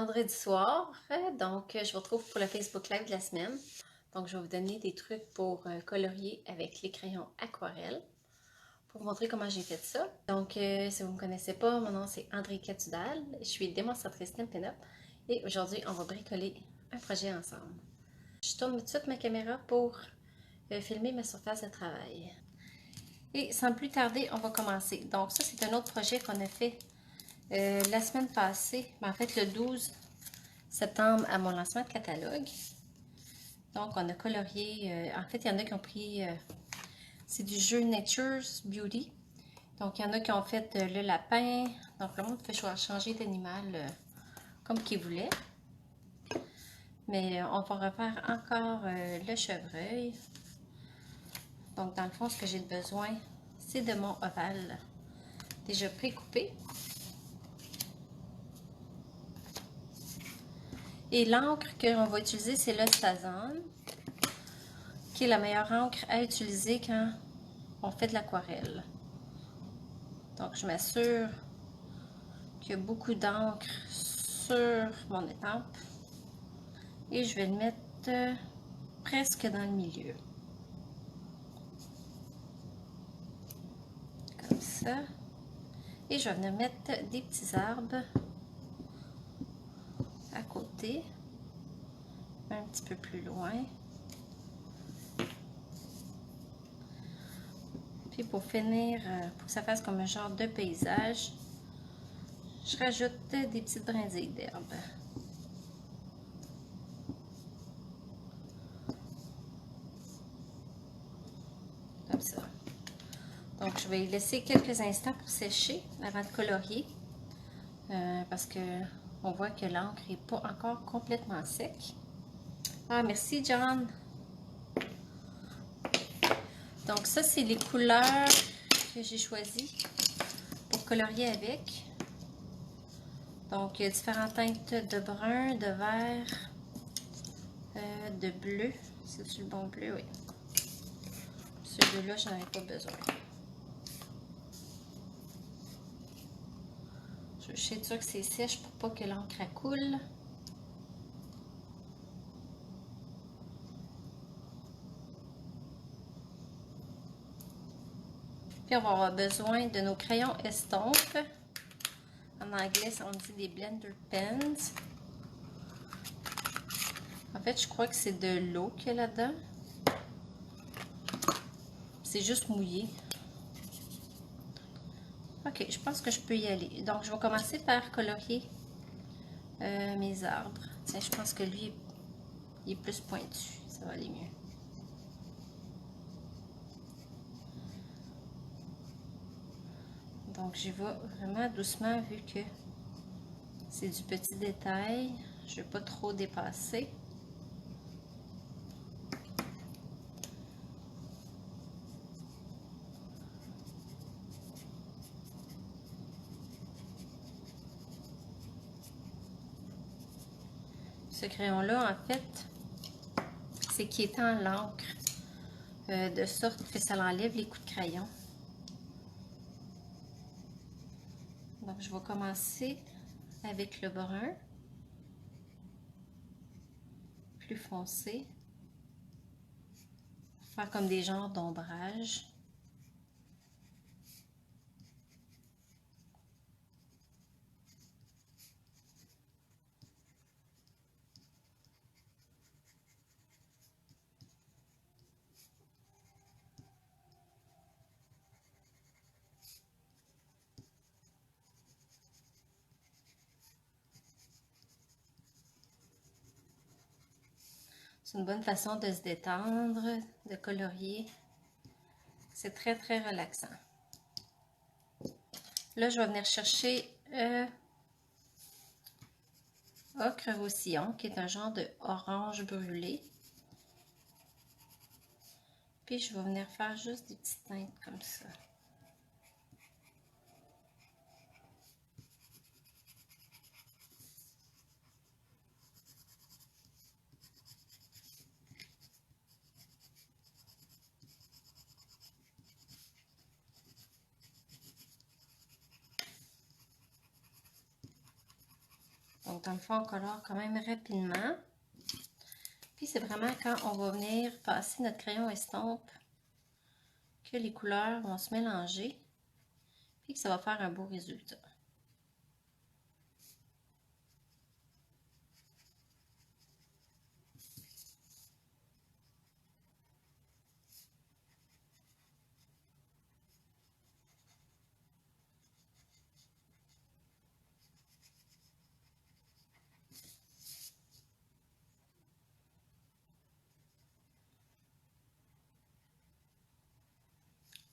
vendredi soir, donc je vous retrouve pour le Facebook Live de la semaine. Donc je vais vous donner des trucs pour colorier avec les crayons aquarelle, pour vous montrer comment j'ai fait ça. Donc si vous ne me connaissez pas, mon nom c'est André Catudal, je suis démonstratrice Stampin' Up et aujourd'hui on va bricoler un projet ensemble. Je tourne tout de suite ma caméra pour filmer ma surface de travail. Et sans plus tarder, on va commencer. Donc ça c'est un autre projet qu'on a fait la semaine passée, en fait le 12 septembre à mon lancement de catalogue. Donc on a colorié, en fait il y en a qui ont pris, c'est du jeu Nature's Beauty. Donc il y en a qui ont fait le lapin, donc le monde peut changer d'animal comme qu'il voulait. Mais on va refaire encore le chevreuil. Donc dans le fond ce que j'ai besoin c'est de mon ovale déjà pré-coupé. Et l'encre qu'on va utiliser, c'est le Stazon, qui est la meilleure encre à utiliser quand on fait de l'aquarelle. Donc, je m'assure qu'il y a beaucoup d'encre sur mon étampe. Et je vais le mettre presque dans le milieu. Comme ça. Et je vais venir mettre des petits arbres à côté, un petit peu plus loin. Puis pour finir, pour que ça fasse comme un genre de paysage, je rajoute des petites brindilles d'herbe. Comme ça. Donc je vais laisser quelques instants pour sécher avant de colorier. Parce que on voit que l'encre n'est pas encore complètement sec. Ah, merci John! Donc ça, c'est les couleurs que j'ai choisies pour colorier avec. Donc, il y a différentes teintes de brun, de vert, de bleu. C'est-tu le bon bleu? Oui. Celui-là, je n'en ai pas besoin. Je suis sûre que c'est sèche pour pas que l'encre coule. Puis on va avoir besoin de nos crayons estampes. En anglais, on dit des blender pens. En fait, je crois que c'est de l'eau qu'il y a là-dedans. C'est juste mouillé. Ok, je pense que je peux y aller. Donc, je vais commencer par colorier mes arbres. Tiens, je pense que lui, il est plus pointu. Ça va aller mieux. Donc, j'y vais vraiment doucement vu que c'est du petit détail. Je ne vais pas trop dépasser. Ce crayon-là, en fait, c'est qui étend l'encre de sorte que ça enlève les coups de crayon. Donc, je vais commencer avec le brun, plus foncé, faire comme des genres d'ombrage. C'est une bonne façon de se détendre, de colorier. C'est très, très relaxant. Là, je vais venir chercher ocre roussillon, qui est un genre de orange brûlé. Puis, je vais venir faire juste des petites teintes comme ça. Donc, dans le fond, on colore quand même rapidement. Puis, c'est vraiment quand on va venir passer notre crayon estompe que les couleurs vont se mélanger. Puis que ça va faire un beau résultat.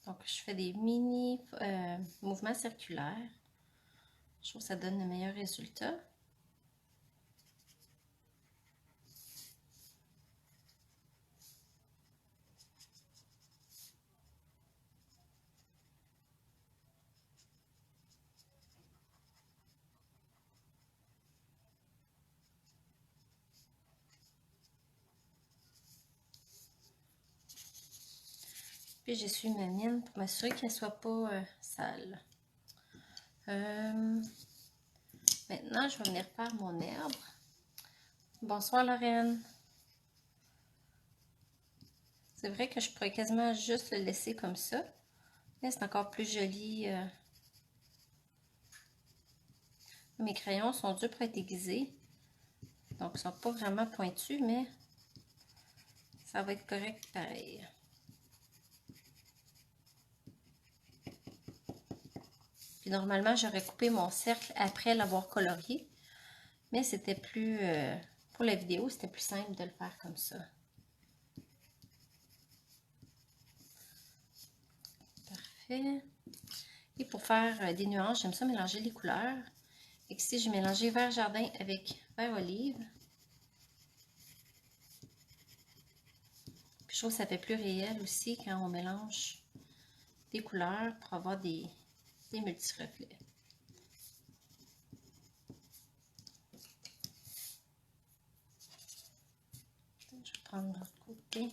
Donc, je fais des mini mouvements circulaires. Je trouve que ça donne le meilleur résultat. Puis j'essuie ma mine pour m'assurer qu'elle ne soit pas sale. Maintenant, je vais venir faire mon herbe. Bonsoir Lorraine. C'est vrai que je pourrais quasiment juste le laisser comme ça. Mais c'est encore plus joli. Mes crayons sont durs pour être aiguisés. Donc, ils ne sont pas vraiment pointus, mais ça va être correct pareil. Puis normalement, j'aurais coupé mon cercle après l'avoir colorié. Mais c'était plus... pour la vidéo, c'était plus simple de le faire comme ça. Parfait. Et pour faire des nuances, j'aime ça mélanger les couleurs. Et ici, j'ai mélangé vert jardin avec vert olive. Puis je trouve que ça fait plus réel aussi quand on mélange des couleurs pour avoir des multi-reflets. Je vais prendre l'autre côté.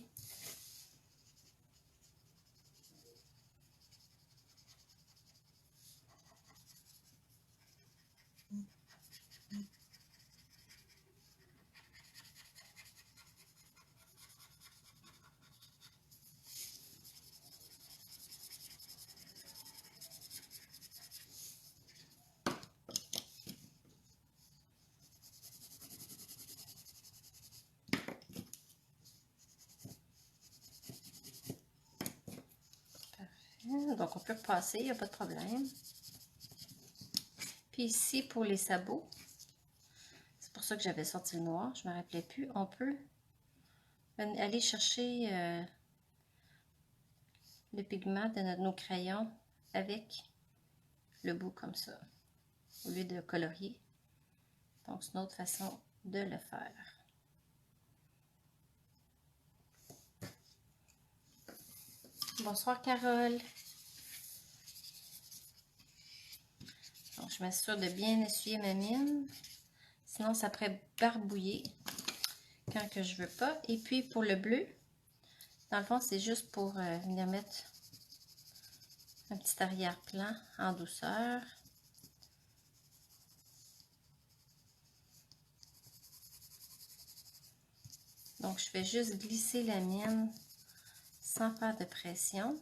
Donc, on peut repasser, il n'y a pas de problème. Puis ici, pour les sabots, c'est pour ça que j'avais sorti le noir, je ne me rappelais plus. On peut aller chercher le pigment de nos crayons avec le bout comme ça, au lieu de colorier. Donc, c'est une autre façon de le faire. Bonsoir, Carole. Donc, je m'assure de bien essuyer ma mine. Sinon, ça pourrait barbouiller quand que je veux pas. Et puis, pour le bleu, dans le fond, c'est juste pour venir mettre un petit arrière-plan en douceur. Donc, je vais juste glisser la mine sans faire de pression.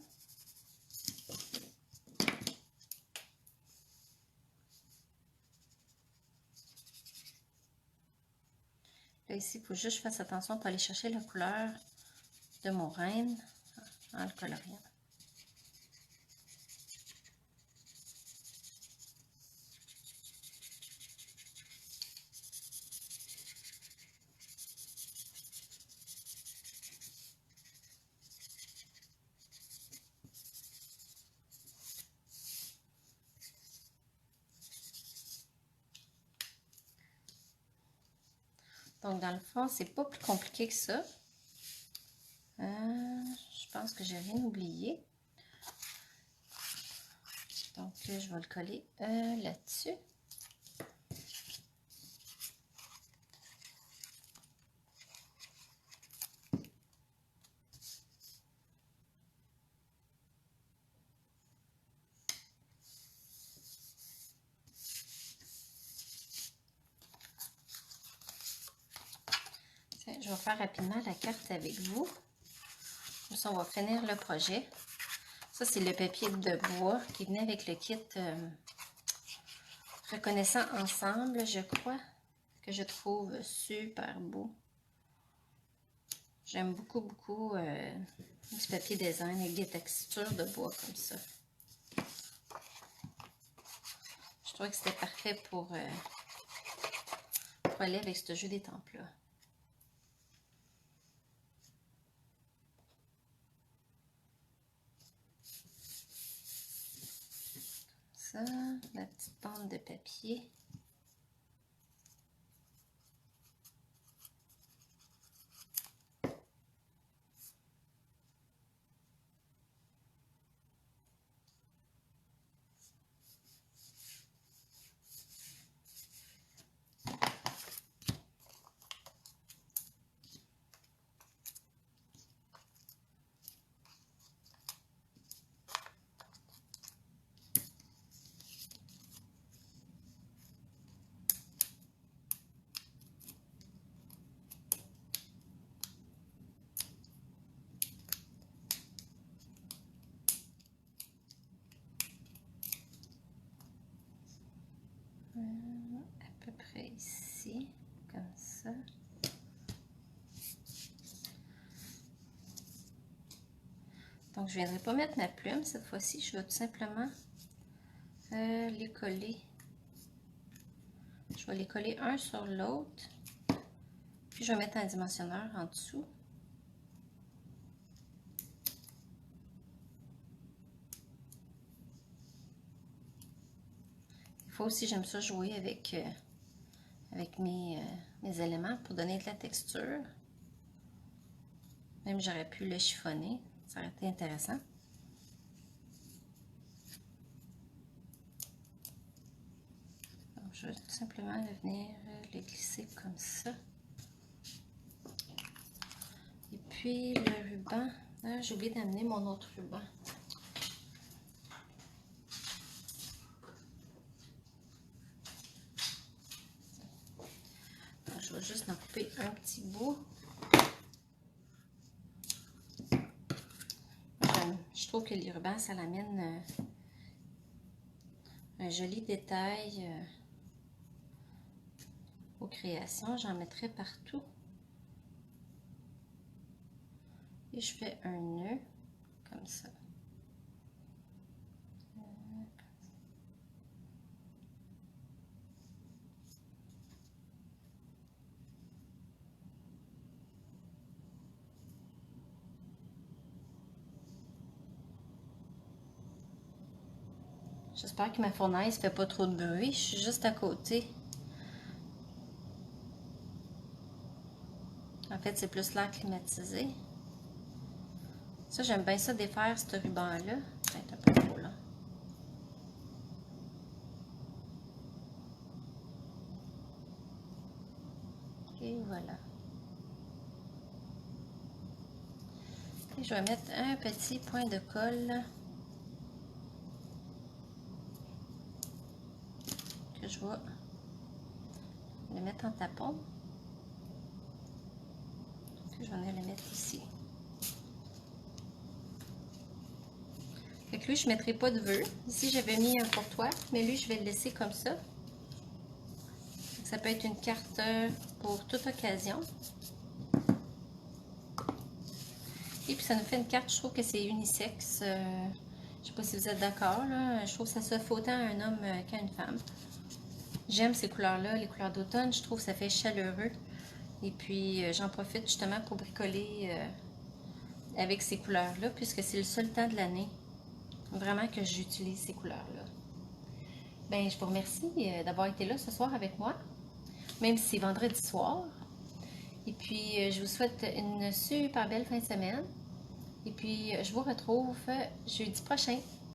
Là, ici, il faut juste que je fasse attention pour aller chercher la couleur de mon renne en le coloriant. Donc, dans le fond, c'est pas plus compliqué que ça. Je pense que j'ai rien oublié. Donc, je vais le coller là-dessus. faire rapidement la carte avec vous. Comme ça, on va finir le projet. Ça, c'est le papier de bois qui venait avec le kit Reconnaissant Ensemble, je crois, que je trouve super beau. J'aime beaucoup, beaucoup du papier design avec des textures de bois comme ça. Je trouvais que c'était parfait pour aller avec ce jeu d'étampes-là. Ça, la petite bande de papier. À peu près ici, comme ça. Donc, je ne viendrai pas mettre ma plume cette fois-ci. Je vais tout simplement les coller. Je vais les coller un sur l'autre. Puis, je vais mettre un dimensionneur en dessous. Des fois aussi, j'aime ça jouer avec mes éléments pour donner de la texture. Même j'aurais pu le chiffonner. Ça aurait été intéressant. Donc, je vais tout simplement venir le glisser comme ça. Et puis le ruban, j'ai oublié d'amener mon autre ruban. Donc, je vais juste en couper un petit bout. Je trouve que les rubans, ça l'amène un joli détail aux créations. J'en mettrai partout. Et je fais un nœud comme ça. J'espère que ma fournaise ne fait pas trop de bruit. Je suis juste à côté. En fait, c'est plus l'air climatisé. Ça, j'aime bien ça défaire ce ruban-là. C'est un peu trop là. Et voilà. Et je vais mettre un petit point de colle que je vais le mettre en tapon. Puis je vais venir le mettre ici. Fait que lui, je ne mettrai pas de vœux. Ici, j'avais mis un pour-toi, mais lui, je vais le laisser comme ça. Ça peut être une carte pour toute occasion. Et puis, ça nous fait une carte, je trouve que c'est unisexe. Je ne sais pas si vous êtes d'accord. Je trouve que ça se fait autant à un homme qu'à une femme. J'aime ces couleurs-là, les couleurs d'automne. Je trouve que ça fait chaleureux. Et puis, j'en profite justement pour bricoler avec ces couleurs-là, puisque c'est le seul temps de l'année vraiment que j'utilise ces couleurs-là. Ben, je vous remercie d'avoir été là ce soir avec moi, même si c'est vendredi soir. Et puis, je vous souhaite une super belle fin de semaine. Et puis, je vous retrouve jeudi prochain.